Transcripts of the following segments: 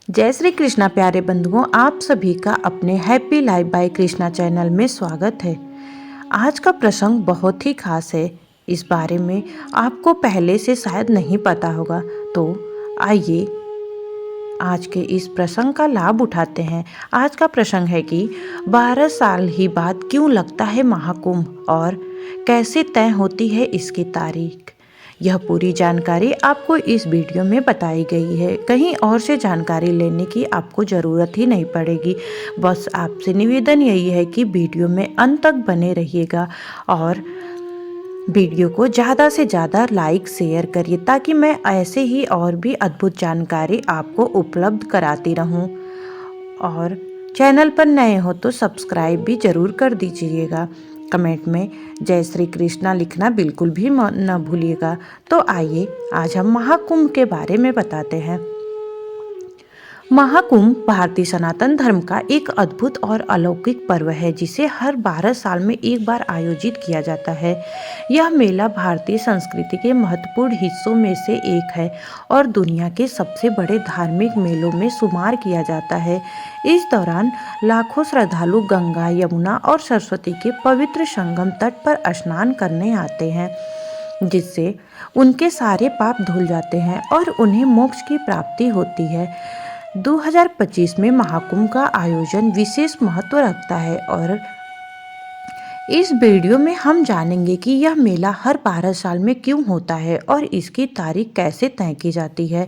जय श्री कृष्णा प्यारे बंधुओं, आप सभी का अपने happy life by Krishna channel में स्वागत है। आज का प्रसंग बहुत ही खास है। इस बारे में आपको पहले से शायद नहीं पता होगा, तो आइए आज के इस प्रसंग का लाभ उठाते हैं। आज का प्रसंग है कि 12 साल ही बाद क्यों लगता है महाकुंभ और कैसे तय होती है इसकी तारीख। यह पूरी जानकारी आपको इस वीडियो में बताई गई है। कहीं और से जानकारी लेने की आपको ज़रूरत ही नहीं पड़ेगी। बस आपसे निवेदन यही है कि वीडियो में अंत तक बने रहिएगा और वीडियो को ज़्यादा से ज़्यादा लाइक शेयर करिए, ताकि मैं ऐसे ही और भी अद्भुत जानकारी आपको उपलब्ध कराती रहूं। और चैनल पर नए हो तो सब्सक्राइब भी ज़रूर कर दीजिएगा। कमेंट में जय श्री कृष्णा लिखना बिल्कुल भी न भूलिएगा। तो आइए आज हम महाकुंभ के बारे में बताते हैं। महाकुंभ भारतीय सनातन धर्म का एक अद्भुत और अलौकिक पर्व है, जिसे हर 12 साल में एक बार आयोजित किया जाता है। यह मेला भारतीय संस्कृति के महत्वपूर्ण हिस्सों में से एक है और दुनिया के सबसे बड़े धार्मिक मेलों में शुमार किया जाता है। इस दौरान लाखों श्रद्धालु गंगा, यमुना और सरस्वती के पवित्र संगम तट पर स्नान करने आते हैं, जिससे उनके सारे पाप धुल जाते हैं और उन्हें मोक्ष की प्राप्ति होती है। 2025 में महाकुंभ का आयोजन विशेष महत्व रखता है और इस वीडियो में हम जानेंगे कि यह मेला हर 12 साल में क्यों होता है और इसकी तारीख कैसे तय की जाती है।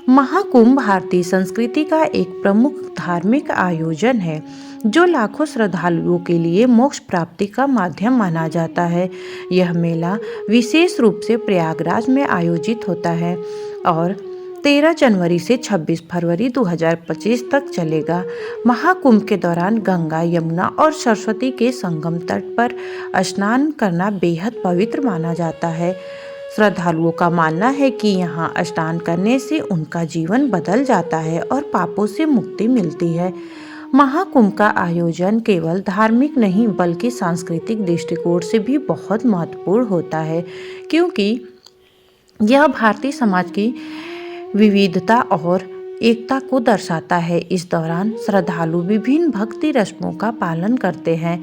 महाकुंभ भारतीय संस्कृति का एक प्रमुख धार्मिक आयोजन है, जो लाखों श्रद्धालुओं के लिए मोक्ष प्राप्ति का माध्यम माना जाता है। यह मेला विशेष रूप से प्रयागराज में आयोजित होता है और 13 जनवरी से 26 फरवरी 2025 तक चलेगा। महाकुंभ के दौरान गंगा, यमुना और सरस्वती के संगम तट पर स्नान करना बेहद पवित्र माना जाता है। श्रद्धालुओं का मानना है कि यहाँ स्नान करने से उनका जीवन बदल जाता है और पापों से मुक्ति मिलती है। महाकुंभ का आयोजन केवल धार्मिक नहीं बल्कि सांस्कृतिक दृष्टिकोण से भी बहुत महत्वपूर्ण होता है, क्योंकि यह भारतीय समाज की विविधता और एकता को दर्शाता है। इस दौरान श्रद्धालु विभिन्न भक्ति रस्मों का पालन करते हैं,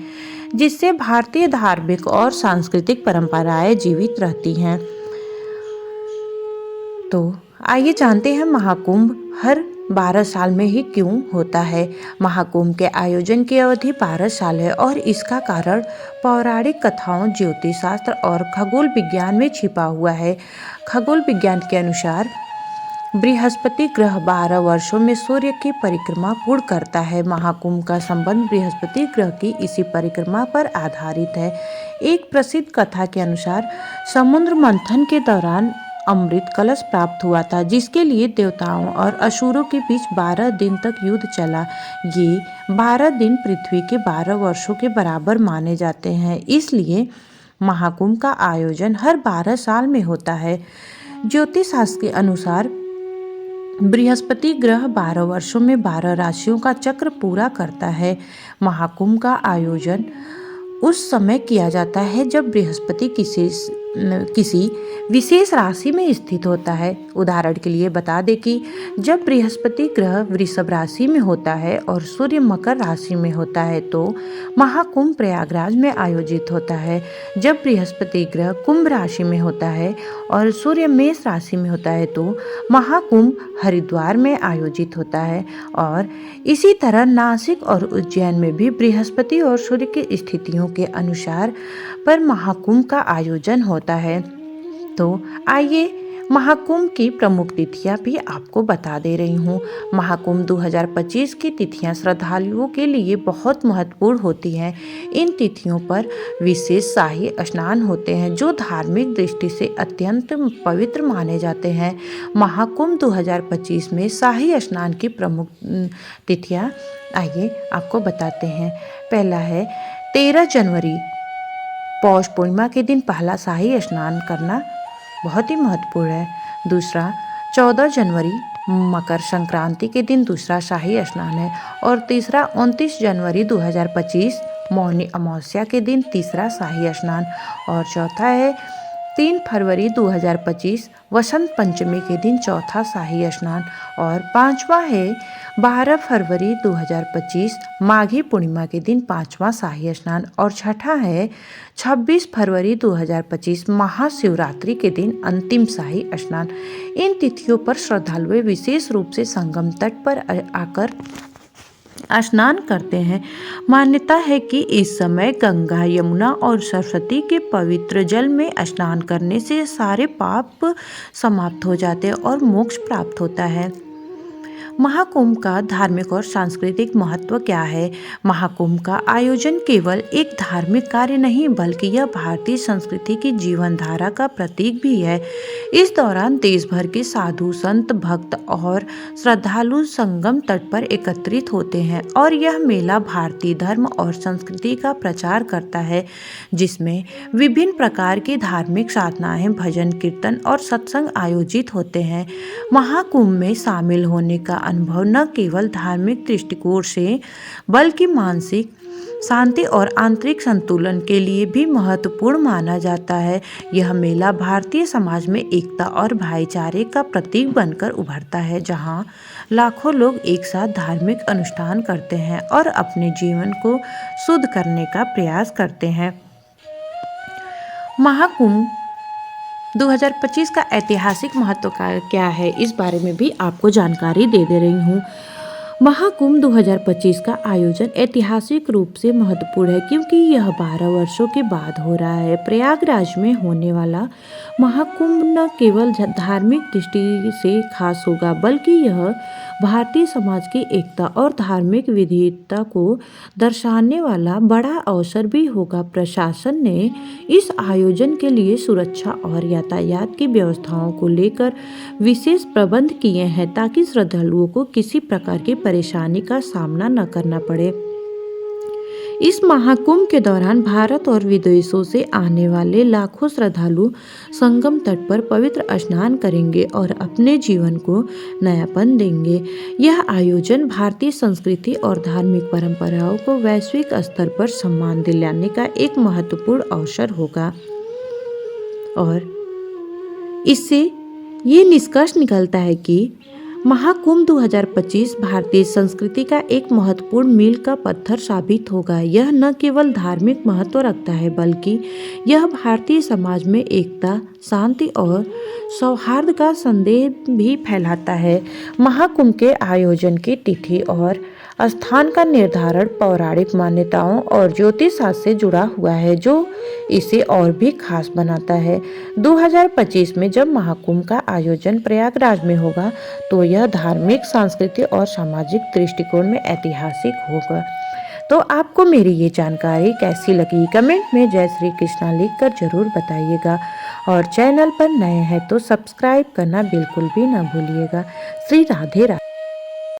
जिससे भारतीय धार्मिक और सांस्कृतिक परंपराएं जीवित रहती हैं। तो आइए जानते हैं महाकुंभ हर 12 साल में ही क्यों होता है। महाकुंभ के आयोजन की अवधि 12 साल है और इसका कारण पौराणिक कथाओं, ज्योतिष शास्त्र और खगोल विज्ञान में छिपा हुआ है। खगोल विज्ञान के अनुसार बृहस्पति ग्रह 12 वर्षों में सूर्य की परिक्रमा पूर्ण करता है। महाकुंभ का संबंध बृहस्पति ग्रह की इसी परिक्रमा पर आधारित है। एक प्रसिद्ध कथा के अनुसार समुद्र मंथन के दौरान अमृत कलश प्राप्त हुआ था, जिसके लिए देवताओं और असुरों के बीच 12 दिन तक युद्ध चला। ये 12 दिन पृथ्वी के 12 वर्षों के बराबर माने जाते हैं, इसलिए महाकुंभ का आयोजन हर 12 साल में होता है। ज्योतिष शास्त्र के अनुसार बृहस्पति ग्रह 12 वर्षों में 12 राशियों का चक्र पूरा करता है। महाकुंभ का आयोजन उस समय किया जाता है जब बृहस्पति किसी विशेष राशि में स्थित होता है। उदाहरण के लिए बता दें कि जब बृहस्पति ग्रह वृषभ राशि में होता है और सूर्य मकर राशि में होता है, तो महाकुंभ प्रयागराज में आयोजित होता है। जब बृहस्पति ग्रह कुंभ राशि में होता है और सूर्य मेष राशि में होता है, तो महाकुंभ हरिद्वार में आयोजित होता है। और इसी तरह नासिक और उज्जैन में भी बृहस्पति और सूर्य की स्थितियों के अनुसार पर महाकुंभ का आयोजन होता है। तो आइए महाकुंभ की प्रमुख तिथियां भी आपको बता दे रही हूँ। महाकुंभ 2025 की तिथियां श्रद्धालुओं के लिए बहुत महत्वपूर्ण होती हैं। इन तिथियों पर विशेष शाही स्नान होते हैं, जो धार्मिक दृष्टि से अत्यंत पवित्र माने जाते हैं। महाकुंभ 2025 में शाही स्नान की प्रमुख तिथियां आइए आपको बताते हैं। पहला है 13 जनवरी, पौष पूर्णिमा के दिन पहला शाही स्नान करना बहुत ही महत्वपूर्ण है। दूसरा 14 जनवरी, मकर संक्रांति के दिन दूसरा शाही स्नान है। और तीसरा 29 जनवरी 2025, मौनी अमावस्या के दिन तीसरा शाही स्नान। और चौथा है 3 फरवरी 2025 वसंत पंचमी के दिन चौथा शाही स्नान और पांचवा है 12 फरवरी 2025 माघी पूर्णिमा के दिन पांचवा शाही स्नान और छठा है 26 फरवरी 2025 महाशिवरात्रि के दिन अंतिम शाही स्नान। इन तिथियों पर श्रद्धालु विशेष रूप से संगम तट पर आकर स्नान करते हैं। मान्यता है कि इस समय गंगा, यमुना और सरस्वती के पवित्र जल में स्नान करने से सारे पाप समाप्त हो जाते हैं और मोक्ष प्राप्त होता है। महाकुंभ का धार्मिक और सांस्कृतिक महत्व क्या है? महाकुंभ का आयोजन केवल एक धार्मिक कार्य नहीं बल्कि यह भारतीय संस्कृति की जीवन धारा का प्रतीक भी है। इस दौरान देश भर के साधु, संत, भक्त और श्रद्धालु संगम तट पर एकत्रित होते हैं और यह मेला भारतीय धर्म और संस्कृति का प्रचार करता है, जिसमें विभिन्न प्रकार की धार्मिक साधनाएं, भजन, कीर्तन और सत्संग आयोजित होते हैं। महाकुंभ में शामिल होने का अनुभव न केवल धार्मिक दृष्टिकोण से बल्कि मानसिक शांति और आंतरिक संतुलन के लिए भी महत्वपूर्ण माना जाता है। यह मेला भारतीय समाज में एकता और भाईचारे का प्रतीक बनकर उभरता है, जहां लाखों लोग एक साथ धार्मिक अनुष्ठान करते हैं और अपने जीवन को शुद्ध करने का प्रयास करते हैं। महाकुंभ 2025 का ऐतिहासिक महत्व क्या है, इस बारे में भी आपको जानकारी दे रही हूँ। महाकुंभ 2025 का आयोजन ऐतिहासिक रूप से महत्वपूर्ण है क्योंकि यह 12 वर्षों के बाद हो रहा है। प्रयागराज में होने वाला महाकुंभ न केवल धार्मिक दृष्टि से खास होगा बल्कि यह भारतीय समाज की एकता और धार्मिक विविधता को दर्शाने वाला बड़ा अवसर भी होगा। प्रशासन ने इस आयोजन के लिए सुरक्षा और यातायात की व्यवस्थाओं को लेकर विशेष प्रबंध किए हैं ताकि श्रद्धालुओं को किसी प्रकार की परेशानी का सामना न करना पड़े। इस महाकुंभ के दौरान भारत और विदेशों से आने वाले लाखों श्रद्धालु संगम तट पर पवित्र स्नान करेंगे और अपने जीवन को नयापन देंगे। यह आयोजन भारतीय संस्कृति और धार्मिक परंपराओं को वैश्विक स्तर पर सम्मान दिलाने का एक महत्वपूर्ण अवसर होगा और इससे ये निष्कर्ष निकलता है कि महाकुंभ 2025 भारतीय संस्कृति का एक महत्वपूर्ण मील का पत्थर साबित होगा। यह न केवल धार्मिक महत्व रखता है बल्कि यह भारतीय समाज में एकता, शांति और सौहार्द का संदेश भी फैलाता है। महाकुंभ के आयोजन की तिथि और स्थान का निर्धारण पौराणिक मान्यताओं और ज्योतिष शास्त्र से जुड़ा हुआ है, जो इसे और भी खास बनाता है। 2025 में जब महाकुंभ का आयोजन प्रयागराज में होगा तो यह धार्मिक, सांस्कृतिक और सामाजिक दृष्टिकोण में ऐतिहासिक होगा। तो आपको मेरी ये जानकारी कैसी लगी कमेंट में जय श्री कृष्णा लिखकर जरूर बताइएगा और चैनल पर नए हैं तो सब्सक्राइब करना बिल्कुल भी ना भूलिएगा। श्री राधे राधे।